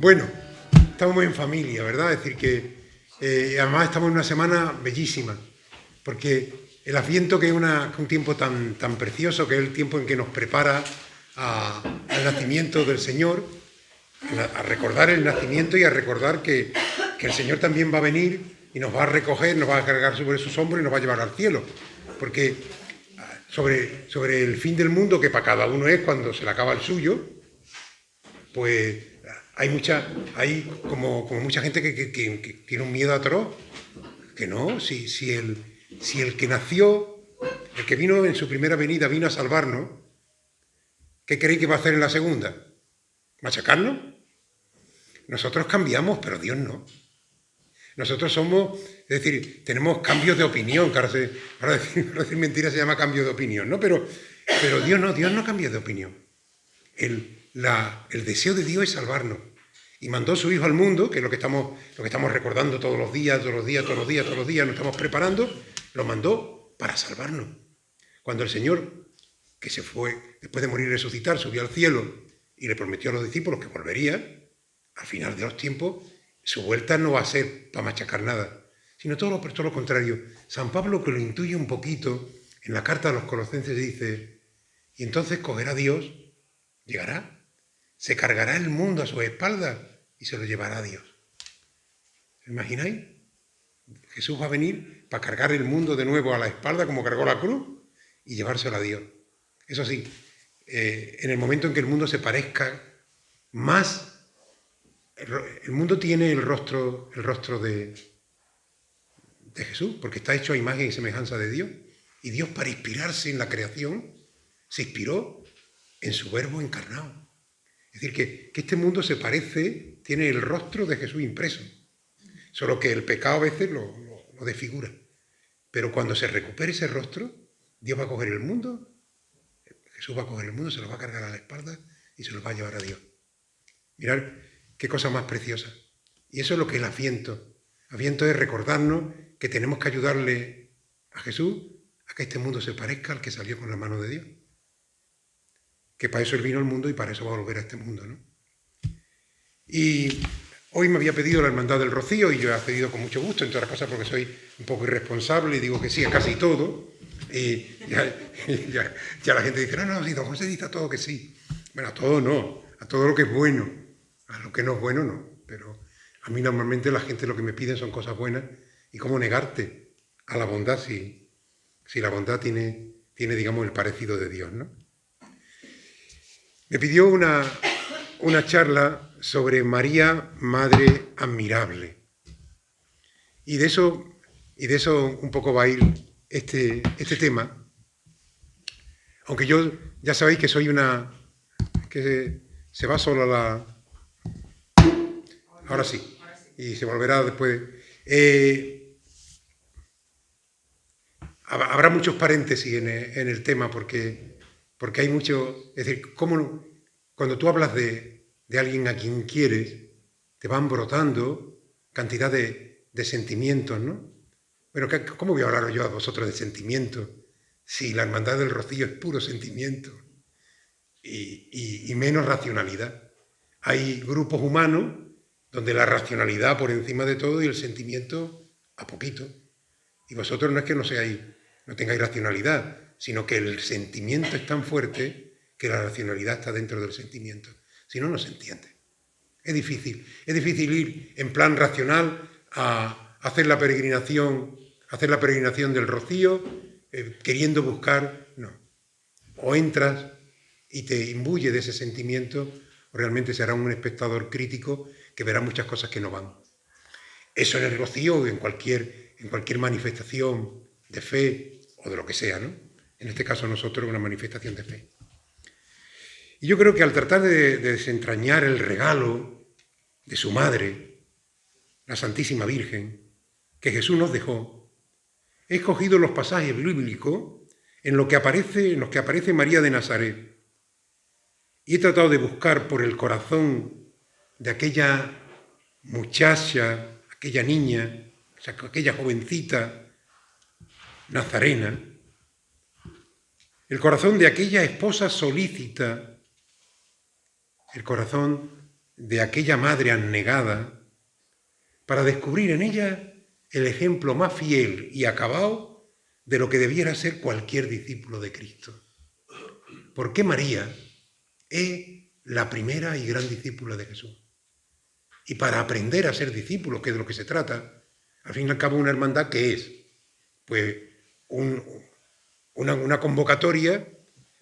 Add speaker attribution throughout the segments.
Speaker 1: Bueno, estamos en familia, ¿verdad? Es decir, que además estamos en una semana bellísima, porque el Adviento, que es un tiempo tan precioso, que es el tiempo en que nos prepara al nacimiento del Señor, a recordar el nacimiento y a recordar que el Señor también va a venir y nos va a recoger, nos va a cargar sobre sus hombros y nos va a llevar al cielo. Porque sobre el fin del mundo, que para cada uno es cuando se le acaba el suyo, pues hay como mucha gente que tiene un miedo atroz. Que no, si el que nació, el que vino en su primera venida, vino a salvarnos, ¿qué creéis que va a hacer en la segunda? ¿Machacarnos? Nosotros cambiamos, pero Dios no. Nosotros somos, es decir, tenemos cambios de opinión, que ahora decir mentira se llama cambio de opinión, ¿no? Pero Dios no cambia de opinión. El deseo de Dios es salvarnos. Y mandó su Hijo al mundo, que es lo que estamos recordando todos los días, nos estamos preparando, lo mandó para salvarnos. Cuando el Señor, que se fue, después de morir y resucitar, subió al cielo y le prometió a los discípulos que volvería, al final de los tiempos, su vuelta no va a ser para machacar nada, sino todo lo contrario. San Pablo, que lo intuye un poquito, en la carta a los Colosenses dice, y entonces cogerá Dios, llegará, se cargará el mundo a su espalda y se lo llevará a Dios. ¿Os imagináis? Jesús va a venir para cargar el mundo de nuevo a la espalda, como cargó la cruz, y llevárselo a Dios. Eso sí, en el momento en que el mundo se parezca más, el mundo tiene el rostro de Jesús, porque está hecho a imagen y semejanza de Dios. Y Dios, para inspirarse en la creación, se inspiró en su Verbo encarnado. Es decir, que este mundo se parece, tiene el rostro de Jesús impreso. Solo que el pecado a veces lo desfigura. Pero cuando se recupere ese rostro, Dios va a coger el mundo, Jesús va a coger el mundo, se lo va a cargar a la espalda y se lo va a llevar a Dios. Mirad qué cosa más preciosa. Y eso es lo que es el Adviento. Adviento es recordarnos que tenemos que ayudarle a Jesús a que este mundo se parezca al que salió con la mano de Dios. Que para eso Él vino al mundo y para eso va a volver a este mundo, ¿no? Y hoy me había pedido la Hermandad del Rocío y yo he accedido con mucho gusto, entre otras cosas porque soy un poco irresponsable y digo que sí a casi todo. Y ya la gente dice, no, si don José dice a todo que sí. Bueno, a todo no, a todo lo que es bueno. A lo que no es bueno no, pero a mí normalmente la gente lo que me piden son cosas buenas y cómo negarte a la bondad si la bondad tiene, digamos, el parecido de Dios, ¿no? Me pidió una charla sobre María, Madre Admirable. Y de eso un poco va a ir este tema. Aunque yo ya sabéis que soy que se va solo a la... Ahora sí. Y se volverá después. Habrá muchos paréntesis en el tema porque hay mucho... Es decir, cuando tú hablas de alguien a quien quieres, te van brotando cantidad de sentimientos, ¿no? Bueno, ¿cómo voy a hablar yo a vosotros de sentimientos si la Hermandad del Rocío es puro sentimiento y menos racionalidad? Hay grupos humanos donde la racionalidad por encima de todo y el sentimiento a poquito. Y vosotros no es que no tengáis racionalidad, sino que el sentimiento es tan fuerte que la racionalidad está dentro del sentimiento. Si no, no se entiende. Es difícil ir en plan racional a hacer la peregrinación del Rocío, queriendo buscar, no. O entras y te imbuye de ese sentimiento, o realmente será un espectador crítico que verá muchas cosas que no van. Eso en el Rocío o en cualquier manifestación de fe o de lo que sea, ¿no? En este caso nosotros una manifestación de fe. Y yo creo que al tratar de desentrañar el regalo de su madre, la Santísima Virgen, que Jesús nos dejó, he escogido los pasajes bíblicos en los que aparece María de Nazaret. Y he tratado de buscar por el corazón de aquella muchacha, aquella niña, aquella jovencita nazarena, el corazón de aquella esposa solícita, el corazón de aquella madre abnegada para descubrir en ella el ejemplo más fiel y acabado de lo que debiera ser cualquier discípulo de Cristo. Porque María es la primera y gran discípula de Jesús. Y para aprender a ser discípulos, que es de lo que se trata, al fin y al cabo una hermandad que es, pues, una convocatoria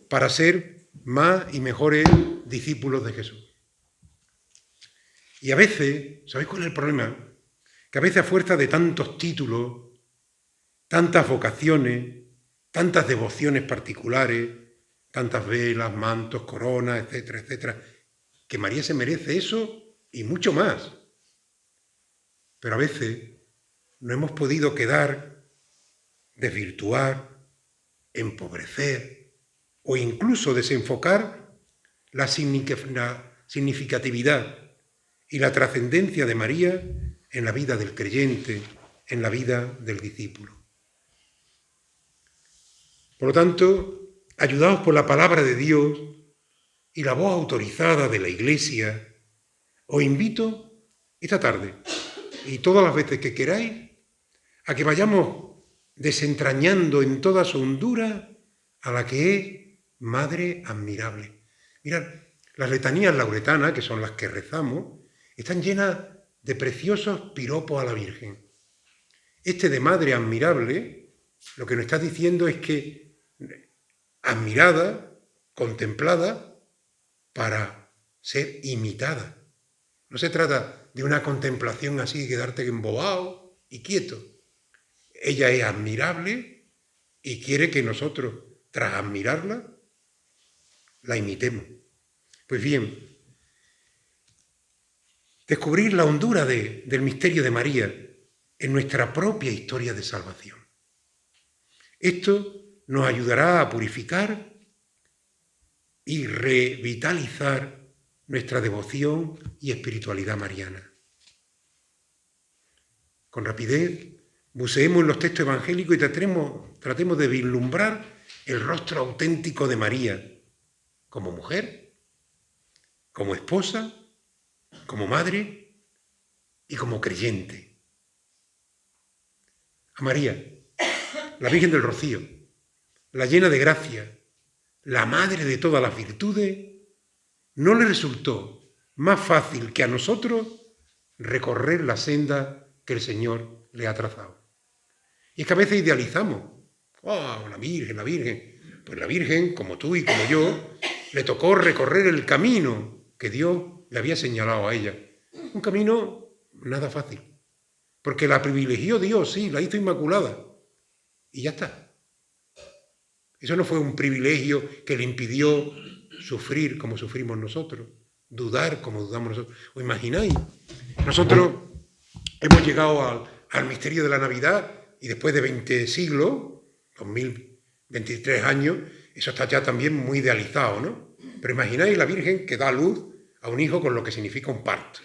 Speaker 1: para ser más y mejores discípulos de Jesús. Y a veces, ¿sabéis cuál es el problema? Que a veces a fuerza de tantos títulos, tantas vocaciones, tantas devociones particulares, tantas velas, mantos, coronas, etcétera, etcétera, que María se merece eso y mucho más. Pero a veces no hemos podido quedar, desvirtuar, empobrecer o incluso desenfocar la significatividad y la trascendencia de María en la vida del creyente, en la vida del discípulo. Por lo tanto, ayudados por la palabra de Dios y la voz autorizada de la Iglesia, os invito esta tarde y todas las veces que queráis a que vayamos desentrañando en toda su hondura a la que es Madre admirable. Mirad, las letanías lauretanas, que son las que rezamos, están llenas de preciosos piropos a la Virgen. Este de Madre admirable, lo que nos está diciendo es que admirada, contemplada, para ser imitada. No se trata de una contemplación así, de quedarte embobado y quieto. Ella es admirable y quiere que nosotros, tras admirarla, la imitemos. Pues bien, descubrir la hondura del misterio de María en nuestra propia historia de salvación. Esto nos ayudará a purificar y revitalizar nuestra devoción y espiritualidad mariana. Con rapidez, buceemos en los textos evangélicos y tratemos de vislumbrar el rostro auténtico de María, como mujer, como esposa, como madre y como creyente. A María, la Virgen del Rocío, la llena de gracia, la madre de todas las virtudes, no le resultó más fácil que a nosotros recorrer la senda que el Señor le ha trazado. Y es que a veces idealizamos, ¡oh, la Virgen, la Virgen! Pues la Virgen, como tú y como yo, le tocó recorrer el camino que Dios le había señalado a ella. Un camino nada fácil, porque la privilegió Dios, sí, la hizo inmaculada, y ya está. Eso no fue un privilegio que le impidió sufrir como sufrimos nosotros, dudar como dudamos nosotros. ¿Os imagináis? Nosotros hemos llegado al misterio de la Navidad y después de 20 siglos, 2023 años, eso está ya también muy idealizado, ¿no? Pero imagináis la Virgen que da a luz a un hijo con lo que significa un parto.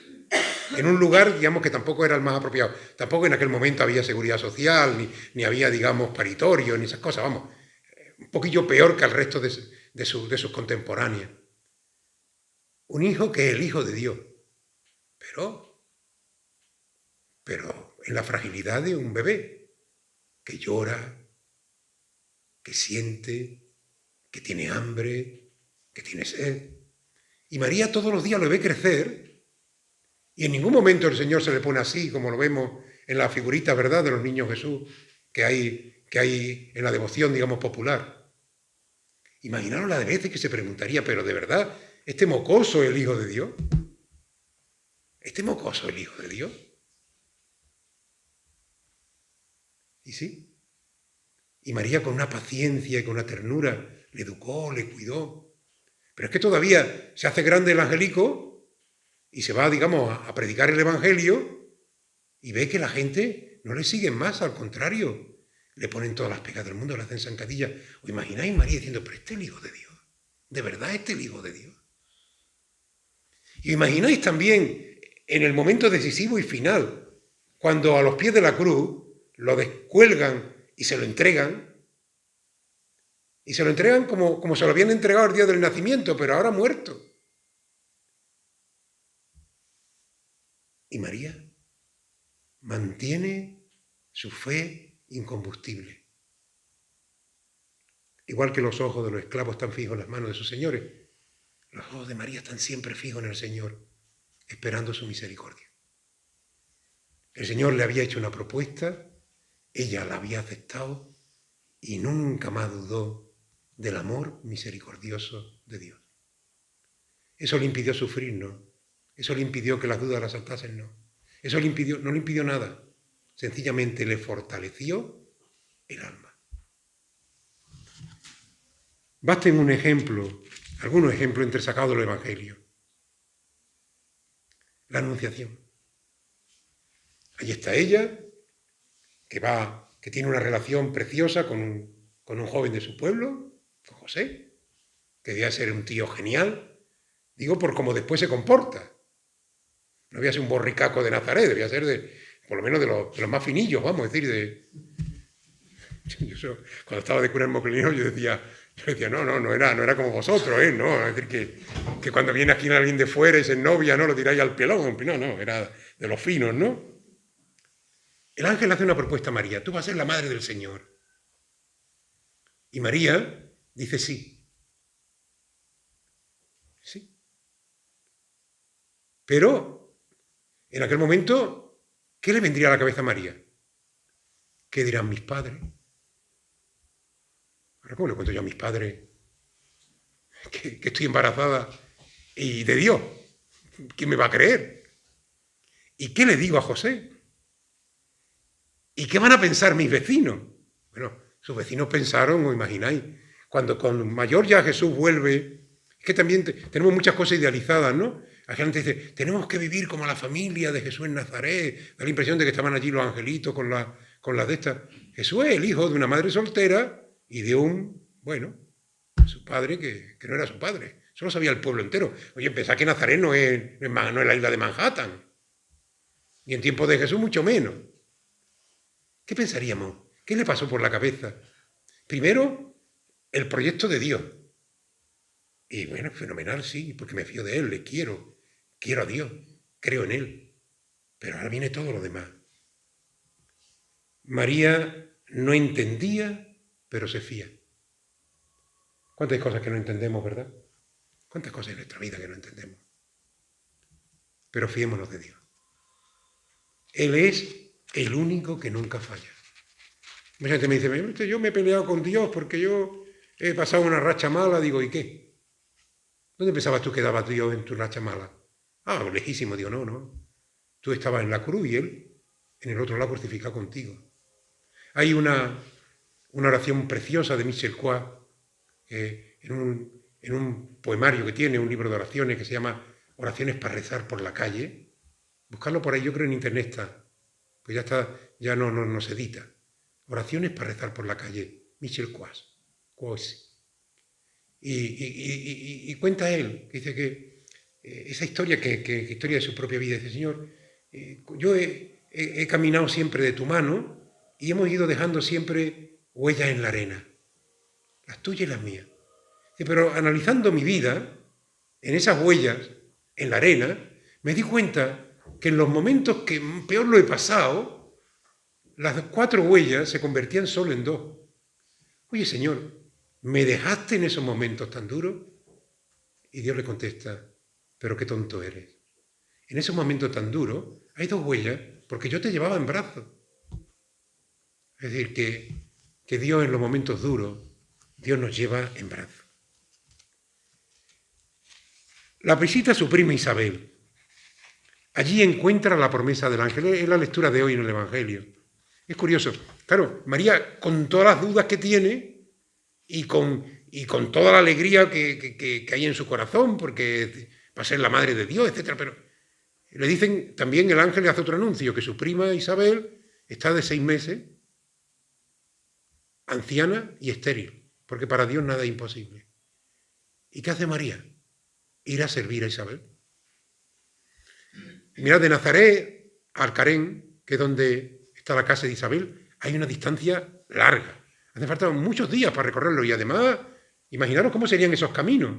Speaker 1: En un lugar, digamos, que tampoco era el más apropiado. Tampoco en aquel momento había seguridad social, ni había, digamos, paritorio, ni esas cosas, vamos. Un poquillo peor que al resto de sus contemporáneas. Un hijo que es el Hijo de Dios, pero en la fragilidad de un bebé, que llora, que siente, que tiene hambre, que tiene sed. Y María todos los días lo ve crecer, y en ningún momento el Señor se le pone así, como lo vemos en la figurita, ¿verdad?, de los niños Jesús, que hay en la devoción, digamos, popular. Imaginaros la de veces que se preguntaría, pero de verdad, ¿este mocoso es el Hijo de Dios? ¿Este mocoso es el Hijo de Dios? Y sí. Y María con una paciencia y con una ternura le educó, le cuidó. Pero es que todavía se hace grande el angelico y se va, digamos, a predicar el Evangelio y ve que la gente no le sigue más, al contrario. Le ponen todas las pegas del mundo, le hacen zancadillas. ¿Os imagináis María diciendo, pero este es el Hijo de Dios? ¿De verdad este es el Hijo de Dios? Y os imagináis también en el momento decisivo y final, cuando a los pies de la cruz lo descuelgan y se lo entregan. Y se lo entregan como se lo habían entregado el día del nacimiento, pero ahora muerto. Y María mantiene su fe incombustible. Igual que los ojos de los esclavos están fijos en las manos de sus señores, los ojos de María están siempre fijos en el Señor, esperando su misericordia. El Señor le había hecho una propuesta, ella la había aceptado y nunca más dudó del amor misericordioso de Dios. Eso le impidió sufrir, ¿no? Eso le impidió que las dudas la asaltasen, ¿no? Eso no le impidió nada. Sencillamente le fortaleció el alma. Basten un ejemplo, algunos ejemplos entresacados del Evangelio. La Anunciación. Ahí está ella, que tiene una relación preciosa con un joven de su pueblo, con José, que debía ser un tío genial, digo por cómo después se comporta. No debía ser un borricaco de Nazaret, debía ser por lo menos de los más finillos, vamos a decir, cuando estaba de cura en Moclinero yo decía, no era como vosotros, no, es decir, que cuando viene aquí alguien de fuera y se novia, no lo tiráis al pelón, no, era de los finos, ¿no? El ángel hace una propuesta a María, tú vas a ser la madre del Señor. Y María dice sí. Sí. Pero, en aquel momento, ¿qué le vendría a la cabeza a María? ¿Qué dirán mis padres? Ahora, ¿cómo le cuento yo a mis padres que estoy embarazada y de Dios? ¿Quién me va a creer? ¿Y qué le digo a José? ¿Y qué van a pensar mis vecinos? Bueno, sus vecinos pensaron, o imagináis, cuando con mayor ya Jesús vuelve, es que también tenemos muchas cosas idealizadas, ¿no? La gente dice, tenemos que vivir como la familia de Jesús en Nazaret, da la impresión de que estaban allí los angelitos con las de estas. Jesús es el hijo de una madre soltera y de su padre que no era su padre. Eso lo sabía el pueblo entero. Oye, pensad que Nazaret no es la isla de Manhattan. Y en tiempos de Jesús mucho menos. ¿Qué pensaríamos? ¿Qué le pasó por la cabeza? Primero, el proyecto de Dios. Y bueno, fenomenal, sí, porque me fío de Él, le quiero a Dios, creo en Él. Pero ahora viene todo lo demás. María no entendía, pero se fía. ¿Cuántas cosas que no entendemos, verdad? ¿Cuántas cosas en nuestra vida que no entendemos? Pero fiémonos de Dios. Él es el único que nunca falla. Mucha gente me dice, yo me he peleado con Dios porque yo he pasado una racha mala. Digo, ¿y qué? ¿Dónde pensabas tú que daba Dios en tu racha mala? Lejísimo. Digo, no. Tú estabas en la cruz y Él en el otro lado crucificado contigo. Hay una oración preciosa de Michel Coix en un poemario que tiene, un libro de oraciones que se llama Oraciones para rezar por la calle. Buscarlo por ahí, yo creo en internet está. Pues ya está, ya no se edita. Oraciones para rezar por la calle. Michel Coix. Y cuenta él, que dice que esa historia, que historia de su propia vida, dice, Señor, yo he caminado siempre de tu mano y hemos ido dejando siempre huellas en la arena, las tuyas y las mías. Pero analizando mi vida, en esas huellas, en la arena, me di cuenta que en los momentos que peor lo he pasado, las 4 huellas se convertían solo en 2. Oye, Señor, ¿me dejaste en esos momentos tan duros? Y Dios le contesta, pero qué tonto eres. En esos momentos tan duros hay 2 huellas porque yo te llevaba en brazos. Es decir, que Dios en los momentos duros, Dios nos lleva en brazos. La visita a su prima Isabel. Allí encuentra la promesa del ángel. Es la lectura de hoy en el Evangelio. Es curioso. Claro, María, con todas las dudas que tiene y con toda la alegría que hay en su corazón, porque va a ser la madre de Dios, etc. Pero le dicen, también el ángel le hace otro anuncio, que su prima Isabel está de 6 meses, anciana y estéril, porque para Dios nada es imposible. ¿Y qué hace María? Ir a servir a Isabel. Mirad, de Nazaret a Alcarén, que es donde está la casa de Isabel, hay una distancia larga. Hace falta muchos días para recorrerlo y además, imaginaros cómo serían esos caminos.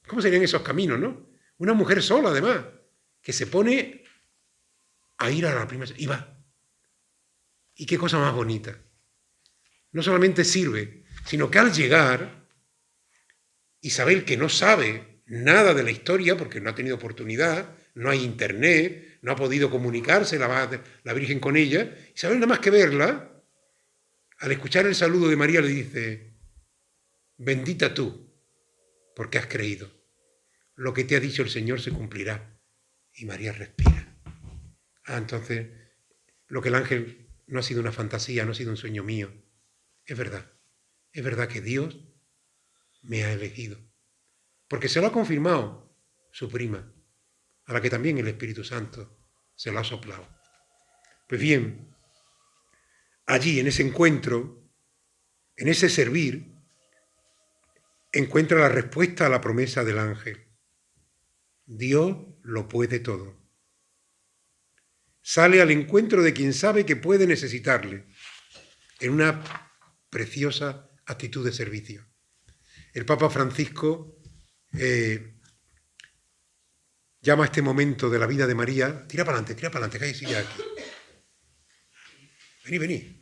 Speaker 1: ¿Cómo serían esos caminos, no? Una mujer sola, además, que se pone a ir a la primera y va. Y qué cosa más bonita. No solamente sirve, sino que al llegar, Isabel, que no sabe nada de la historia porque no ha tenido oportunidad, no hay internet, no ha podido comunicarse la Virgen con ella, Isabel nada más que verla, al escuchar el saludo de María le dice: bendita tú, porque has creído. Lo que te ha dicho el Señor se cumplirá. Y María respira. Entonces, lo que el ángel no ha sido una fantasía, no ha sido un sueño mío. Es verdad. Es verdad que Dios me ha elegido. Porque se lo ha confirmado su prima, a la que también el Espíritu Santo se lo ha soplado. Pues bien, allí en ese encuentro, en ese servir, encuentra la respuesta a la promesa del ángel. Dios lo puede todo. Sale al encuentro de quien sabe que puede necesitarle, en una preciosa actitud de servicio. El Papa Francisco llama a este momento de la vida de María, tira para adelante, que hay silla aquí. Vení.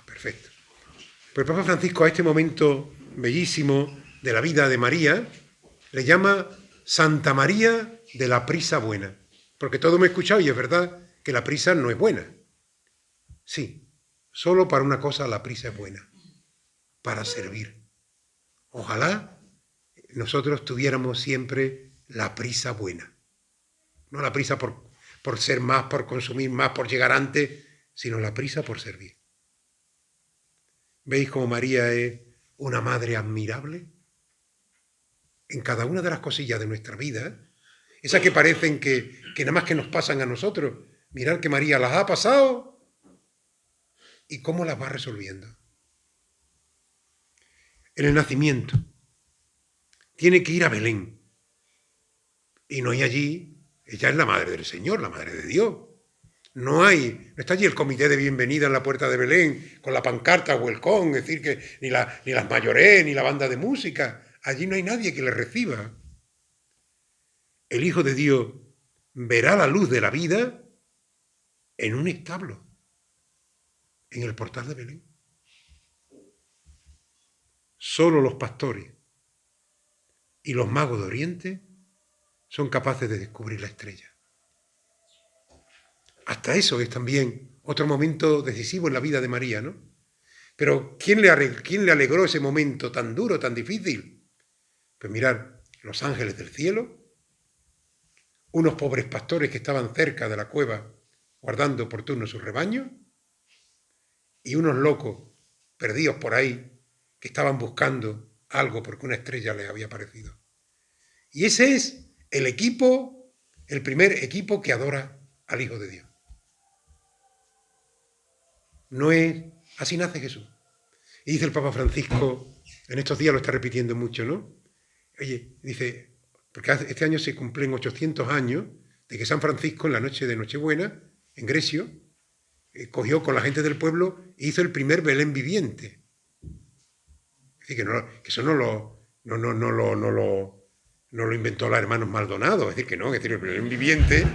Speaker 1: Perfecto. Pero el Papa Francisco a este momento bellísimo de la vida de María le llama Santa María de la prisa buena. Porque todo me he escuchado y es verdad que la prisa no es buena. Sí, solo para una cosa la prisa es buena, para servir. Ojalá nosotros tuviéramos siempre la prisa buena. No la prisa por ser más, por consumir más, por llegar antes, sino la prisa por servir. ¿Veis cómo María es una madre admirable? En cada una de las cosillas de nuestra vida, esas que parecen que nada más que nos pasan a nosotros, mirad que María las ha pasado y cómo las va resolviendo. En el nacimiento tiene que ir a Belén y no hay allí, ella es la madre del Señor, la madre de Dios. No está allí el comité de bienvenida en la puerta de Belén con la pancarta welcome, es decir, que ni las mayorés, ni la banda de música. Allí no hay nadie que le reciba. El Hijo de Dios verá la luz de la vida en un establo, en el portal de Belén. Solo los pastores y los magos de Oriente son capaces de descubrir la estrella. Hasta eso es también otro momento decisivo en la vida de María, ¿no? Pero ¿quién le alegró ese momento tan duro, tan difícil? Pues mirad, los ángeles del cielo, unos pobres pastores que estaban cerca de la cueva guardando por turno sus rebaños, y unos locos perdidos por ahí que estaban buscando algo porque una estrella les había aparecido. Y ese es el primer equipo que adora al Hijo de Dios. No es, así nace Jesús. Y dice el Papa Francisco, en estos días lo está repitiendo mucho, ¿no? Oye, dice, porque este año se cumplen 800 años de que San Francisco, en la noche de Nochebuena, en Grecio, cogió con la gente del pueblo e hizo el primer Belén viviente. Es decir, que eso no lo inventó los hermanos Maldonado, es decir, que no, es decir, el Belén viviente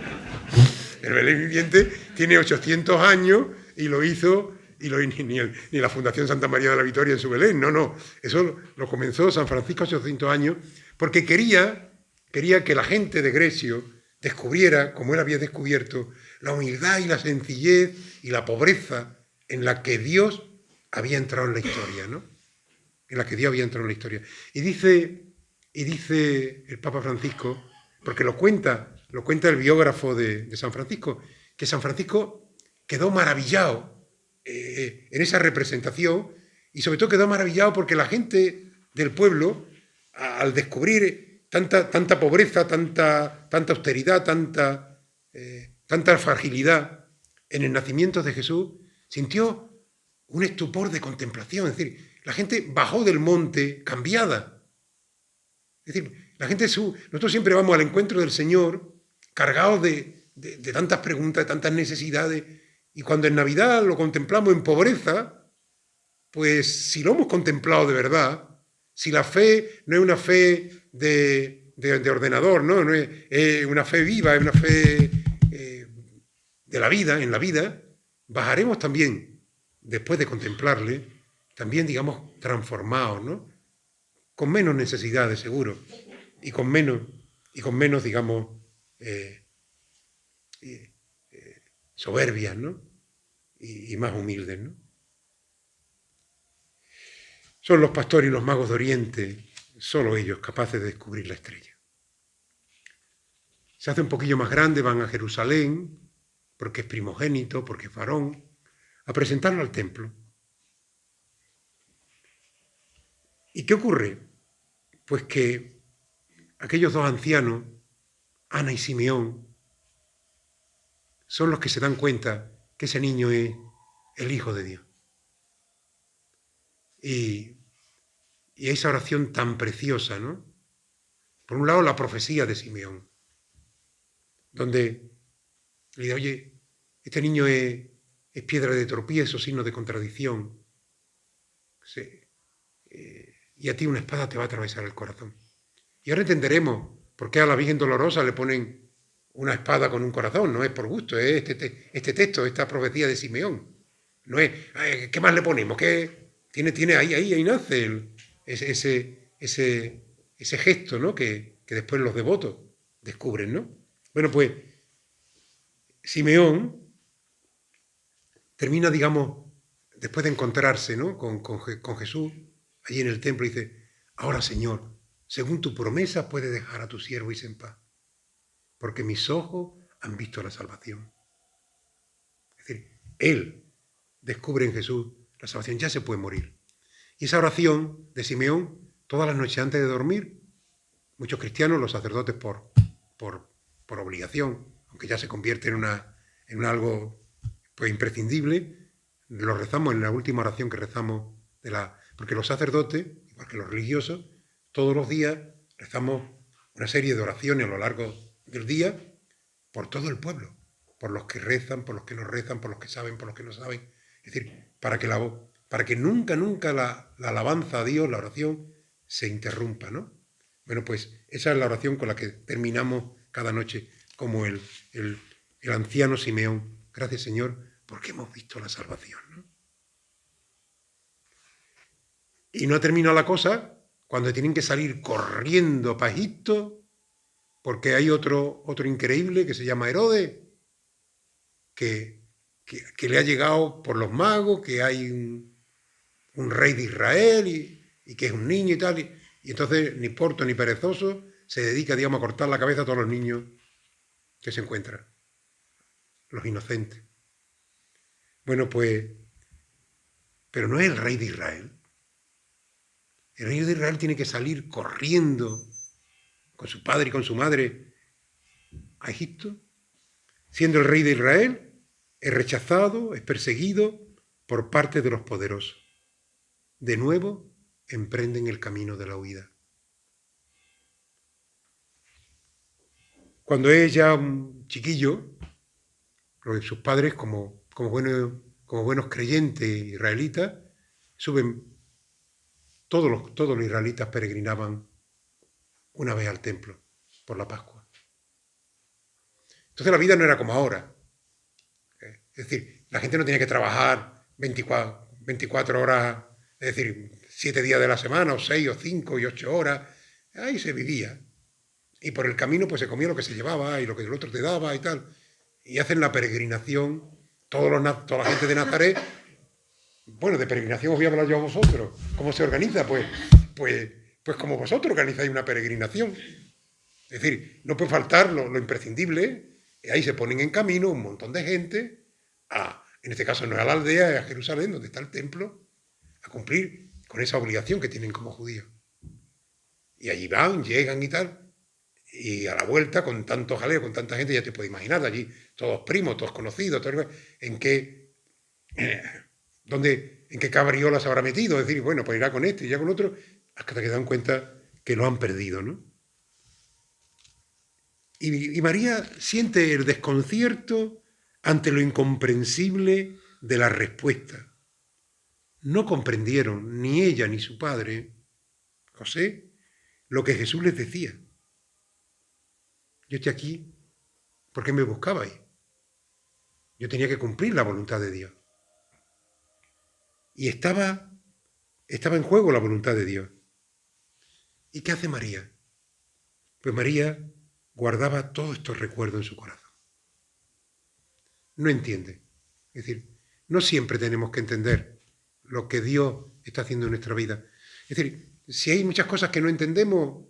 Speaker 1: tiene 800 años y lo hizo, ni la Fundación Santa María de la Victoria en su Belén, no, eso lo comenzó San Francisco hace 800 años, porque quería que la gente de Grecio descubriera, como él había descubierto, la humildad y la sencillez y la pobreza en la que Dios había entrado en la historia, ¿no? En la que Dios había entrado en la historia. Y dice el Papa Francisco, porque lo cuenta el biógrafo de San Francisco, que San Francisco quedó maravillado en esa representación y sobre todo quedó maravillado porque la gente del pueblo, al descubrir tanta pobreza, tanta austeridad, tanta fragilidad en el nacimiento de Jesús, sintió un estupor de contemplación. Es decir, la gente bajó del monte cambiada. Es decir, nosotros siempre vamos al encuentro del Señor cargados de tantas preguntas, de tantas necesidades, y cuando en Navidad lo contemplamos en pobreza, pues si lo hemos contemplado de verdad, Si la fe no es una fe de ordenador, no es una fe viva, es una fe de la vida, en la vida, bajaremos también, después de contemplarle, también, digamos, transformados, ¿no? Con menos necesidades, seguro, y con menos, digamos, soberbias, ¿no? Y más humildes, ¿no? Son los pastores y los magos de Oriente, solo ellos, capaces de descubrir la estrella. Se hace un poquillo más grande, van a Jerusalén, porque es primogénito, porque es varón, a presentarlo al templo. ¿Y qué ocurre? Pues que aquellos dos ancianos, Ana y Simeón, son los que se dan cuenta que ese niño es el Hijo de Dios. Y esa oración tan preciosa, ¿no? Por un lado, la profecía de Simeón, donde le dice, oye, este niño es piedra de tropiezo, signo de contradicción. Sí. Y a ti una espada te va a atravesar el corazón. Y ahora entenderemos por qué a la Virgen Dolorosa le ponen una espada con un corazón. No es por gusto, es este texto, esta profecía de Simeón. No es, ¿qué más le ponemos? ¿Qué? Tiene ahí nace ese gesto, ¿no? Que después los devotos descubren, ¿no? Bueno, pues Simeón termina, digamos, después de encontrarse, ¿no? con Jesús, allí en el templo, y dice, ahora, Señor, según tu promesa, puedes dejar a tu siervo irse en paz, porque mis ojos han visto la salvación. Es decir, él descubre en Jesús la salvación, ya se puede morir. Y esa oración de Simeón, todas las noches antes de dormir, muchos cristianos, los sacerdotes por obligación, aunque ya se convierte en algo pues imprescindible, lo rezamos en la última oración que rezamos, porque los sacerdotes, igual que los religiosos, todos los días rezamos una serie de oraciones a lo largo del día por todo el pueblo, por los que rezan, por los que no rezan, por los que saben, por los que no saben. Es decir, para que nunca la alabanza a Dios, la oración, se interrumpa, ¿no? Bueno, pues esa es la oración con la que terminamos cada noche, como el anciano Simeón. Gracias, Señor, porque hemos visto la salvación, ¿no? Y no ha terminado la cosa cuando tienen que salir corriendo para Egipto, porque hay otro increíble que se llama Herodes, que le ha llegado por los magos, que hay un rey de Israel y que es un niño y tal, y entonces ni porto ni perezoso se dedica, digamos, a cortar la cabeza a todos los niños que se encuentran, los inocentes. Bueno, pues, pero no es el rey de Israel. El rey de Israel tiene que salir corriendo con su padre y con su madre a Egipto, siendo el rey de Israel, es rechazado, es perseguido por parte de los poderosos. De nuevo, emprenden el camino de la huida. Cuando es ya un chiquillo, sus padres, como buenos creyentes israelitas, suben, todos los israelitas peregrinaban una vez al templo por la Pascua. Entonces la vida no era como ahora. Es decir, la gente no tenía que trabajar 24 horas, es decir, 7 días de la semana, o 6, o 5, y 8 horas. Ahí se vivía. Y por el camino pues se comía lo que se llevaba y lo que el otro te daba y tal. Y hacen la peregrinación, toda la gente de Nazaret. Bueno, de peregrinación os voy a hablar yo a vosotros. ¿Cómo se organiza? Pues como vosotros organizáis una peregrinación. Es decir, no puede faltar lo imprescindible. Ahí se ponen en camino un montón de gente, en este caso no es a la aldea, es a Jerusalén, donde está el templo, a cumplir con esa obligación que tienen como judíos. Y allí van, llegan y tal, y a la vuelta, con tanto jaleo, con tanta gente, ya te puedes imaginar, allí todos primos, todos conocidos, en qué cabriola se habrá metido, es decir, bueno, pues irá con este y ya con otro, hasta que dan cuenta que lo han perdido, ¿no? Y María siente el desconcierto ante lo incomprensible de la respuesta. No comprendieron, ni ella ni su padre, José, lo que Jesús les decía. Yo estoy aquí porque me buscabais. Yo tenía que cumplir la voluntad de Dios. Y estaba en juego la voluntad de Dios. ¿Y qué hace María? Pues María guardaba todos estos recuerdos en su corazón. No entiende. Es decir, no siempre tenemos que entender lo que Dios está haciendo en nuestra vida. Es decir, si hay muchas cosas que no entendemos,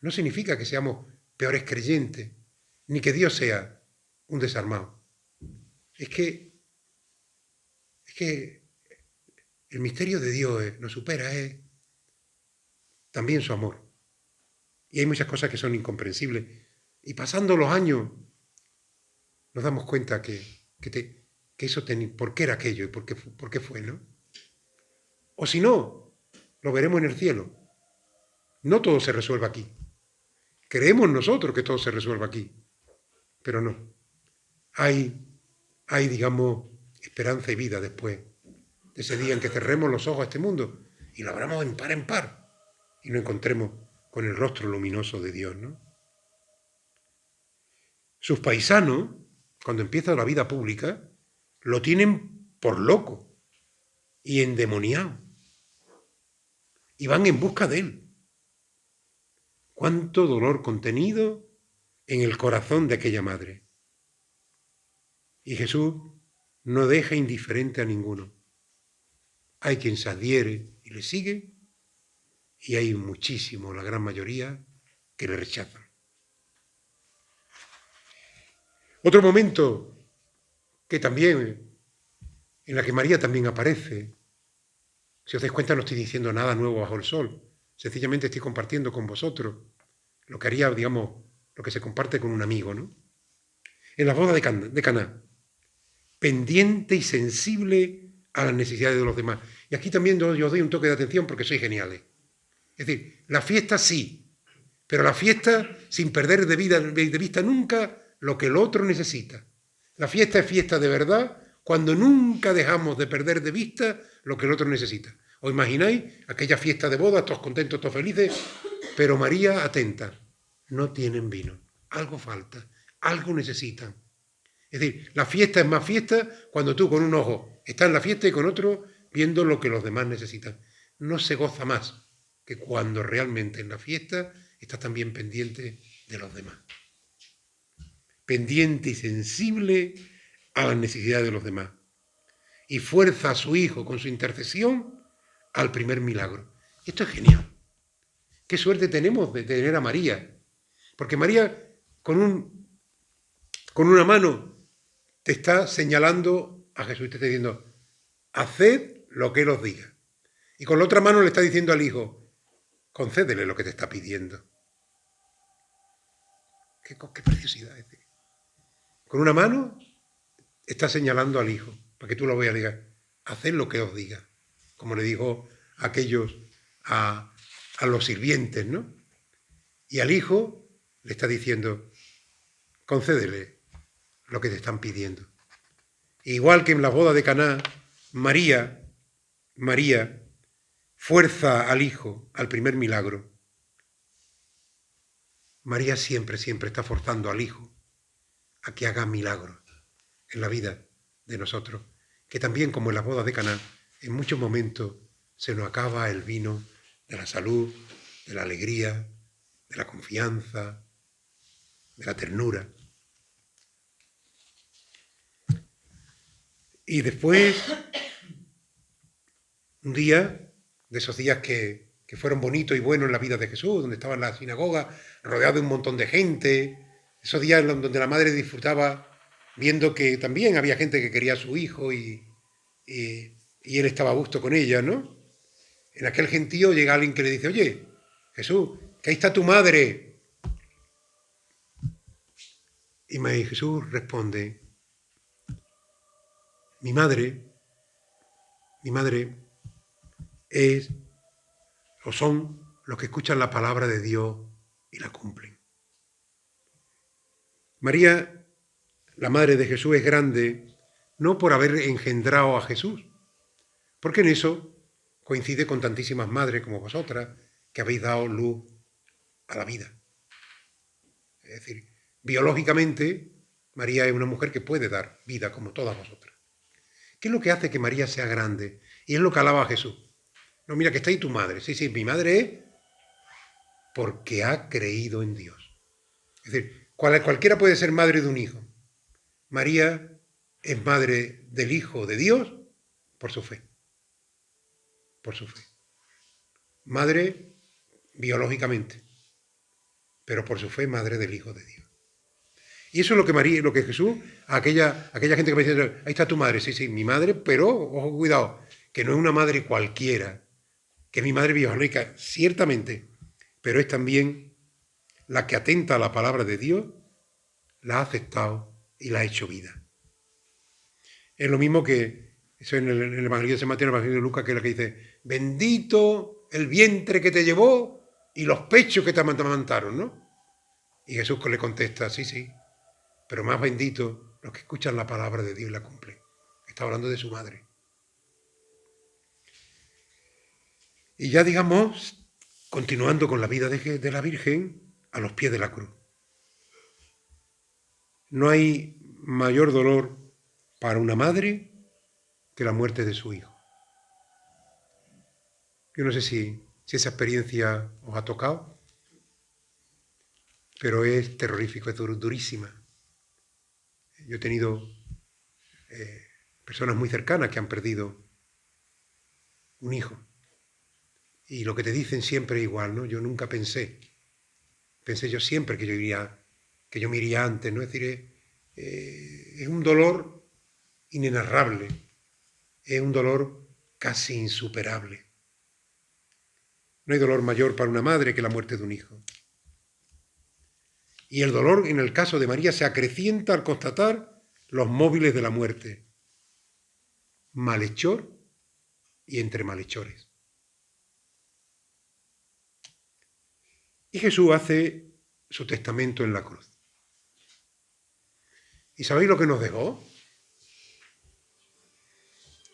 Speaker 1: no significa que seamos peores creyentes, ni que Dios sea un desarmado. Es que el misterio de Dios nos supera, es también su amor. Y hay muchas cosas que son incomprensibles. Y pasando los años, nos damos cuenta que eso por qué era aquello y por qué fue, ¿no? O si no, lo veremos en el cielo. No todo se resuelve aquí. Creemos nosotros que todo se resuelve aquí, pero no. Hay, digamos, esperanza y vida después de ese día en que cerremos los ojos a este mundo y lo abramos en par y nos encontremos con el rostro luminoso de Dios, ¿no? Sus paisanos, cuando empieza la vida pública, lo tienen por loco y endemoniado. Y van en busca de él. Cuánto dolor contenido en el corazón de aquella madre. Y Jesús no deja indiferente a ninguno. Hay quien se adhiere y le sigue, y hay muchísimo, la gran mayoría, que le rechazan. Otro momento que también, en la que María también aparece, si os dais cuenta no estoy diciendo nada nuevo bajo el sol, sencillamente estoy compartiendo con vosotros lo que haría, digamos, lo que se comparte con un amigo, ¿no? En la boda de Caná, pendiente y sensible a las necesidades de los demás. Y aquí también yo os doy un toque de atención porque sois geniales. Es decir, la fiesta sí, pero la fiesta sin perder de vista nunca lo que el otro necesita. La fiesta es fiesta de verdad cuando nunca dejamos de perder de vista lo que el otro necesita. ¿Os imagináis aquella fiesta de boda, todos contentos, todos felices? Pero María atenta, no tienen vino, algo falta, algo necesitan. Es decir, la fiesta es más fiesta cuando tú con un ojo estás en la fiesta y con otro viendo lo que los demás necesitan. No se goza más que cuando realmente en la fiesta estás también pendiente de los demás. Pendiente y sensible a las necesidades de los demás. Y fuerza a su Hijo con su intercesión al primer milagro. Esto es genial. Qué suerte tenemos de tener a María. Porque María con una mano te está señalando a Jesús y te está diciendo, haced lo que Él os diga. Y con la otra mano le está diciendo al Hijo, concédele lo que te está pidiendo. Qué preciosidad es. Con una mano está señalando al Hijo, para que tú lo veas y digas, haced lo que os diga. Como le dijo a aquellos, a los sirvientes, ¿no? Y al Hijo le está diciendo, concédele lo que te están pidiendo. Igual que en la boda de Caná, María fuerza al Hijo al primer milagro. María siempre está forzando al Hijo a que haga milagros en la vida de nosotros, que también como en la boda de Caná, en muchos momentos se nos acaba el vino de la salud, de la alegría, de la confianza, de la ternura. Y después, un día, de esos días que fueron bonitos y buenos en la vida de Jesús, donde estaba en la sinagoga, rodeado de un montón de gente, esos días donde la madre disfrutaba viendo que también había gente que quería a su hijo y él estaba a gusto con ella, ¿no? En aquel gentío llega alguien que le dice, oye, Jesús, que ahí está tu madre. Y Jesús responde, mi madre es o son los que escuchan la palabra de Dios y la cumplen. María, la madre de Jesús, es grande no por haber engendrado a Jesús, porque en eso coincide con tantísimas madres como vosotras que habéis dado luz a la vida. Es decir, biológicamente, María es una mujer que puede dar vida como todas vosotras. ¿Qué es lo que hace que María sea grande? Y es lo que alaba a Jesús. No, mira, que está ahí tu madre. Sí, mi madre es porque ha creído en Dios. Es decir, cualquiera puede ser madre de un hijo. María es madre del Hijo de Dios por su fe. Por su fe. Madre biológicamente, pero por su fe madre del Hijo de Dios. Y eso es lo que Jesús, a aquella gente que me dice, ahí está tu madre, sí, mi madre, pero, ojo, cuidado, que no es una madre cualquiera, que es mi madre biológica, ciertamente, pero es también la que atenta a la palabra de Dios, la ha aceptado y la ha hecho vida. Es lo mismo que, eso en el Evangelio de San Mateo, en el Evangelio de Lucas, que es la que dice, bendito el vientre que te llevó y los pechos que te amamantaron, ¿no? Y Jesús le contesta, sí, pero más bendito los que escuchan la palabra de Dios y la cumplen. Está hablando de su madre. Y ya digamos, continuando con la vida de la Virgen, a los pies de la cruz. No hay mayor dolor para una madre que la muerte de su hijo. Yo no sé si esa experiencia os ha tocado, pero es terrorífico, es durísima. Yo he tenido personas muy cercanas que han perdido un hijo. Y lo que te dicen siempre es igual, ¿no? Yo nunca pensé yo siempre que yo me iría antes, ¿no? Es decir, es un dolor inenarrable, es un dolor casi insuperable. No hay dolor mayor para una madre que la muerte de un hijo. Y el dolor, en el caso de María, se acrecienta al constatar los móviles de la muerte. Malhechor y entre malhechores. Y Jesús hace su testamento en la cruz. ¿Y sabéis lo que nos dejó?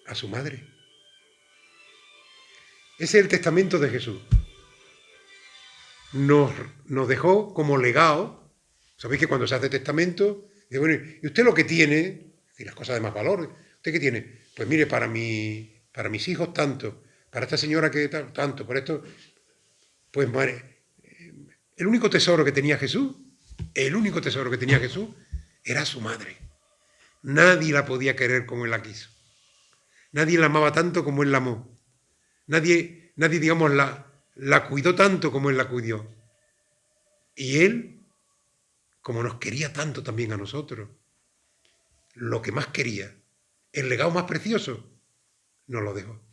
Speaker 1: A su madre. Ese es el testamento de Jesús. Nos dejó como legado. Sabéis que cuando se hace testamento, dice, bueno, ¿y usted lo que tiene? Y las cosas de más valor. ¿Usted qué tiene? Pues mire, para mis hijos tanto, para esta señora que tanto, por esto. Pues el único tesoro que tenía Jesús era su madre. Nadie la podía querer como él la quiso. Nadie la amaba tanto como él la amó. Nadie digamos, la cuidó tanto como él la cuidó. Y él, como nos quería tanto también a nosotros, lo que más quería, el legado más precioso, nos lo dejó.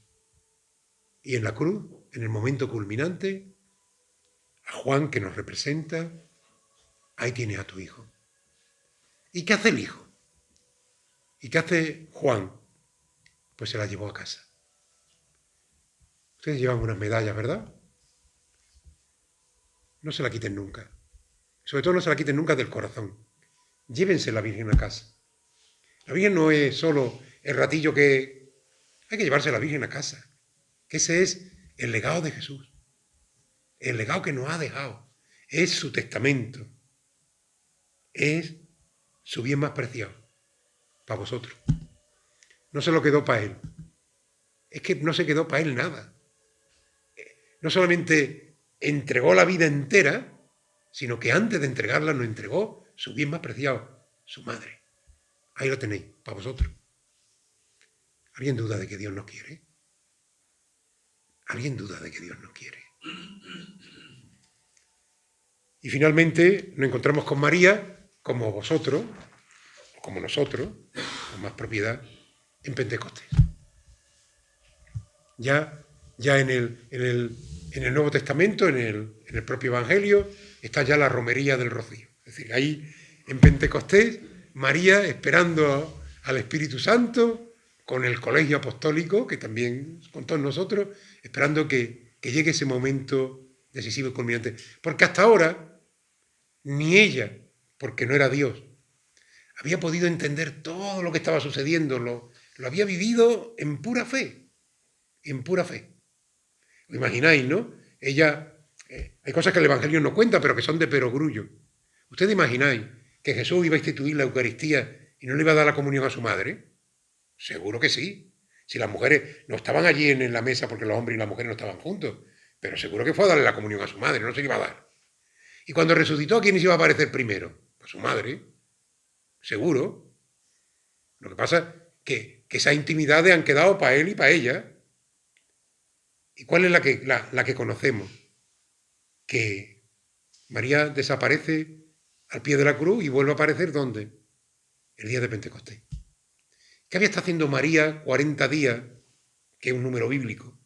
Speaker 1: Y en la cruz, en el momento culminante, a Juan, que nos representa, ahí tienes a tu hijo. ¿Y qué hace el hijo? ¿Y qué hace Juan? Pues se la llevó a casa. Ustedes llevan unas medallas, ¿verdad? No se la quiten nunca. Sobre todo no se la quiten nunca del corazón. Llévense la Virgen a casa. La Virgen no es solo el ratillo que... Hay que llevarse la Virgen a casa. Que ese es el legado de Jesús. El legado que nos ha dejado. Es su testamento. Es su bien más preciado. Para vosotros. No se lo quedó para él. Es que no se quedó para él nada. No solamente entregó la vida entera, sino que antes de entregarla nos entregó su bien más preciado, su madre. Ahí lo tenéis, para vosotros. ¿Alguien duda de que Dios nos quiere? ¿Alguien duda de que Dios nos quiere? Y finalmente nos encontramos con María, como vosotros, o como nosotros, con más propiedad, en Pentecostés. Ya en el Nuevo Testamento, en el propio Evangelio, está ya la romería del Rocío. Es decir, ahí en Pentecostés, María esperando al Espíritu Santo, con el colegio apostólico, que también con todos nosotros, esperando que llegue ese momento decisivo y culminante. Porque hasta ahora, ni ella, porque no era Dios, había podido entender todo lo que estaba sucediendo, lo había vivido en pura fe, en pura fe. ¿Lo imagináis, no? Ella Hay cosas que el Evangelio no cuenta, pero que son de perogrullo. ¿Ustedes imagináis que Jesús iba a instituir la Eucaristía y no le iba a dar la comunión a su madre? Seguro que sí. Si las mujeres no estaban allí en la mesa porque los hombres y las mujeres no estaban juntos, pero seguro que fue a darle la comunión a su madre, no se le iba a dar. Y cuando resucitó, ¿a quién se iba a aparecer primero? A su madre, seguro. Lo que pasa es que esas intimidades han quedado para él y para ella. ¿Y cuál es la que conocemos? Que María desaparece al pie de la cruz y vuelve a aparecer ¿dónde? El día de Pentecostés. ¿Qué había estado haciendo María 40 días, que es un número bíblico?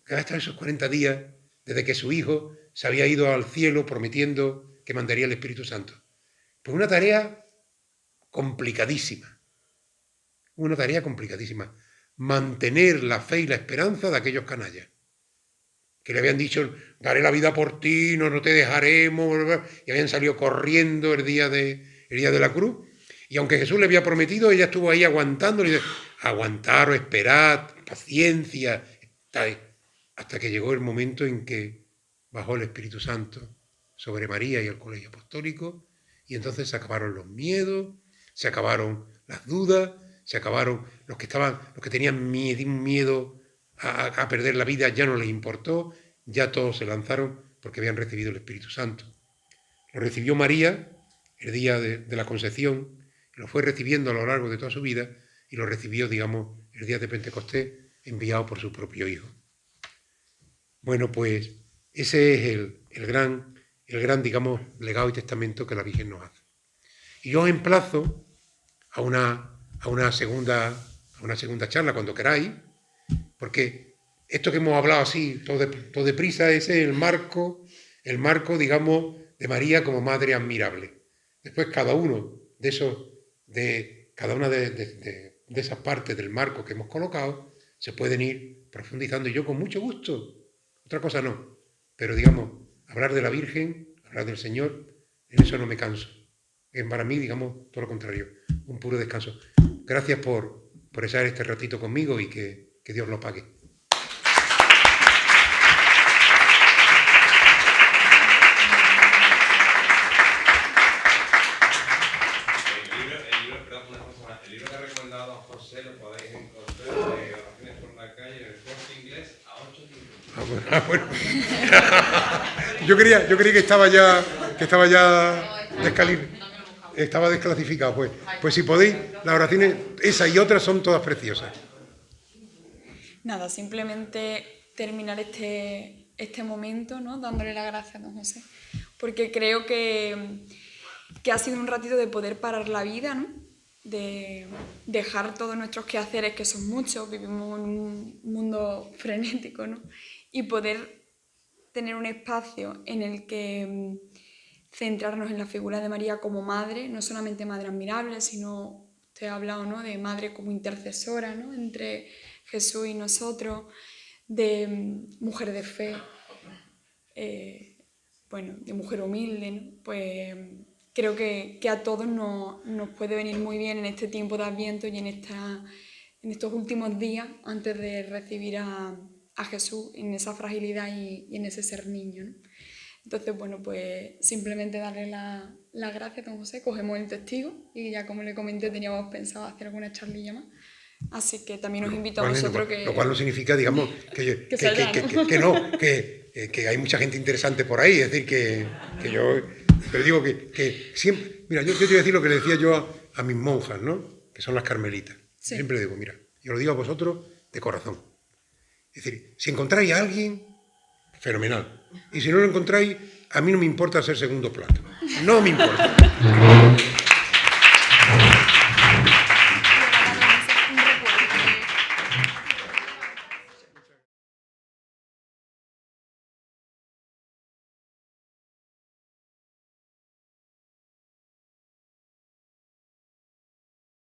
Speaker 1: ¿Qué había estado esos 40 días desde que su hijo se había ido al cielo prometiendo que mandaría el Espíritu Santo? Pues una tarea complicadísima. Una tarea complicadísima. Mantener la fe y la esperanza de aquellos canallas que le habían dicho, daré la vida por ti, no te dejaremos, y habían salido corriendo el día de la cruz. Y aunque Jesús le había prometido, ella estuvo ahí aguantando, y dice, aguantar o esperar, paciencia, hasta que llegó el momento en que bajó el Espíritu Santo sobre María y el colegio apostólico, y entonces se acabaron los miedos, se acabaron las dudas, se acabaron los que tenían miedo a perder la vida, ya no les importó, ya todos se lanzaron porque habían recibido el Espíritu Santo. Lo recibió María el día de la concepción, lo fue recibiendo a lo largo de toda su vida y lo recibió, digamos, el día de Pentecostés, enviado por su propio Hijo. Bueno, pues ese es el gran, digamos, legado y testamento que la Virgen nos hace. Y yo os emplazo a una segunda charla cuando queráis, porque esto que hemos hablado así, todo deprisa, ese es el marco, digamos, de María como madre admirable. Después cada una de esas partes del marco que hemos colocado se pueden ir profundizando, y yo con mucho gusto, otra cosa no, pero digamos, hablar de la Virgen, hablar del Señor, en eso no me canso. Es para mí, digamos, todo lo contrario, un puro descanso. Gracias por estar este ratito conmigo y que Dios lo pague.
Speaker 2: El libro que ha recomendado a José lo podéis encontrar de Oraciones por la Calle en el Corte Inglés a 8 libros.
Speaker 1: Bueno. Yo creía que estaba ya desclasificado. Pues si podéis, las oraciones, esa y otras son todas preciosas.
Speaker 3: Nada, simplemente terminar este momento, ¿no? Dándole las gracias a don José, porque creo que ha sido un ratito de poder parar la vida, ¿no? De dejar todos nuestros quehaceres, que son muchos, vivimos en un mundo frenético, ¿no? Y poder tener un espacio en el que centrarnos en la figura de María como madre, no solamente madre admirable, sino, usted ha hablado, ¿no? De madre como intercesora, ¿no? Entre Jesús y nosotros, de mujer de fe, de mujer humilde, ¿no? Pues creo que a todos nos puede venir muy bien en este tiempo de Adviento y en estos últimos días antes de recibir a Jesús en esa fragilidad y en ese ser niño, ¿no? Entonces, bueno, pues simplemente darle las gracias a don José, cogemos el testigo y ya como le comenté teníamos pensado hacer alguna charlilla más. Así que también os invito a vosotros que...
Speaker 1: Lo cual no significa, digamos, que hay mucha gente interesante por ahí, es decir, que yo... Pero digo que siempre... Mira, yo te voy a decir lo que le decía yo a mis monjas, ¿no? Que son las carmelitas. Sí. Siempre digo, mira, yo lo digo a vosotros de corazón. Es decir, si encontráis a alguien, fenomenal. Y si no lo encontráis, a mí no me importa ser segundo plato. No me importa.